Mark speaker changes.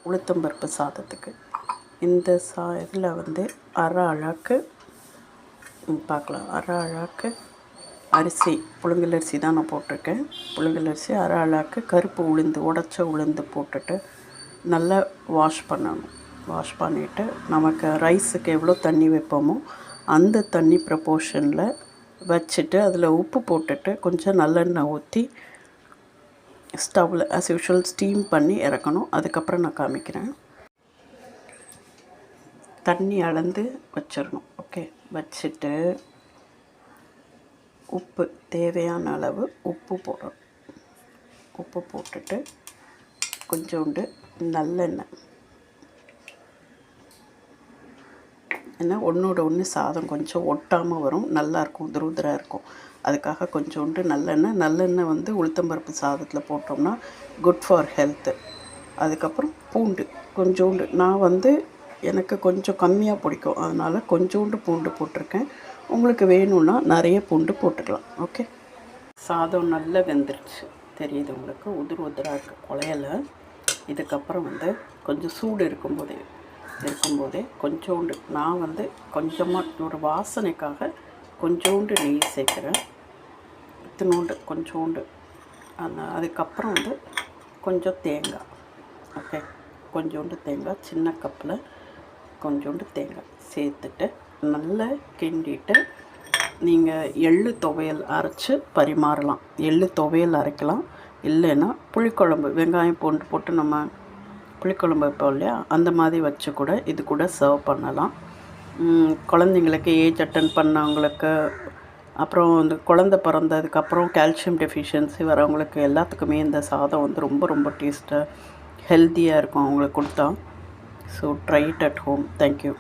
Speaker 1: உளுத்தம்பருப்பு சாதத்துக்கு. இந்த இதில் வந்து அரை அழாக்கு பார்க்கலாம், அரை அழாக்கு அரிசி, புழுங்கல் அரிசி தான் நான் போட்டிருக்கேன். புழுங்கல் அரிசி அரை அழாக்கு கருப்பு உளுந்து, உடச்ச உளுந்து போட்டுட்டு நல்லா வாஷ் பண்ணணும். வாஷ் பண்ணிவிட்டு நமக்கு ரைஸுக்கு எவ்வளோ தண்ணி வைப்போமோ அந்த தண்ணி ப்ரப்போர்ஷனில் வச்சுட்டு அதில் உப்பு போட்டுட்டு கொஞ்சம் நல்லெண்ணெய் ஊற்றி ஸ்டவ்வில் ஆஸ் யூஷுவல் ஸ்டீம் பண்ணி இறக்கணும். அதுக்கப்புறம் நான் காமிக்கிறேன். தண்ணி அளந்து வச்சிடணும். ஓகே, வச்சுட்டு உப்பு தேவையான அளவு உப்பு போடுறோம். உப்பு போட்டுட்டு கொஞ்சோண்டு நல்லெண்ணெய், ஏன்னா ஒன்றோட ஒன்று சாதம் கொஞ்சம் ஒட்டாமல் வரும், நல்லாயிருக்கும், உதிராக இருக்கும். அதுக்காக கொஞ்சோண்டு நல்லெண்ணெய் வந்து உளுத்தம்பருப்பு சாதத்தில் போட்டோம்னா குட் ஃபார் ஹெல்த்து. அதுக்கப்புறம் பூண்டு கொஞ்சோண்டு, நான் வந்து எனக்கு கொஞ்சம் கம்மியாக பிடிக்கும், அதனால் கொஞ்சோண்டு பூண்டு போட்டிருக்கேன். உங்களுக்கு வேணும்னா நிறைய பூண்டு போட்டுக்கலாம். ஓகே, சாதம் நல்லா வெந்துருச்சு தெரியுது உங்களுக்கு, உதிராக இருக்குது, குழையலை. இதுக்கப்புறம் வந்து கொஞ்சம் சூடு இருக்கும்போதே கொஞ்சோண்டு, நான் வந்து கொஞ்சமாக ஒரு வாசனைக்காக கொஞ்சோண்டு நெய் சேர்க்குறேன், கொஞ்சோண்டு. அதுக்கப்புறம் வந்து கொஞ்சம் தேங்காய். ஓகே, கொஞ்சோண்டு தேங்காய், சின்ன கப்பில் கொஞ்சோண்டு தேங்காய் சேர்த்துட்டு நல்லா கிண்டிட்டு நீங்கள் எள்ளு துவையல் அரைச்சி பரிமாறலாம். எள்ளு துவையல் அரைக்கலாம், இல்லைன்னா புளிக்குழம்பு வெங்காயம் பூண்டு போட்டு நம்ம புளிக்குழம்பு வைப்போம் இல்லையா, அந்த மாதிரி வச்சு கூட இது கூட சர்வ் பண்ணலாம். குழந்தைங்களுக்கு, ஏஜ் அட்டன் பண்ணவங்களுக்கு, அப்புறம் இந்த குழந்த பிறந்ததுக்கப்புறம் கால்சியம் டெஃபிஷியன்சி வரவங்களுக்கு எல்லாத்துக்குமே இந்த சாதம் வந்து ரொம்ப ரொம்ப டேஸ்ட்டாக ஹெல்த்தியாக இருக்கும் அவங்களுக்கு கொடுத்தா. So try it at home. Thank you.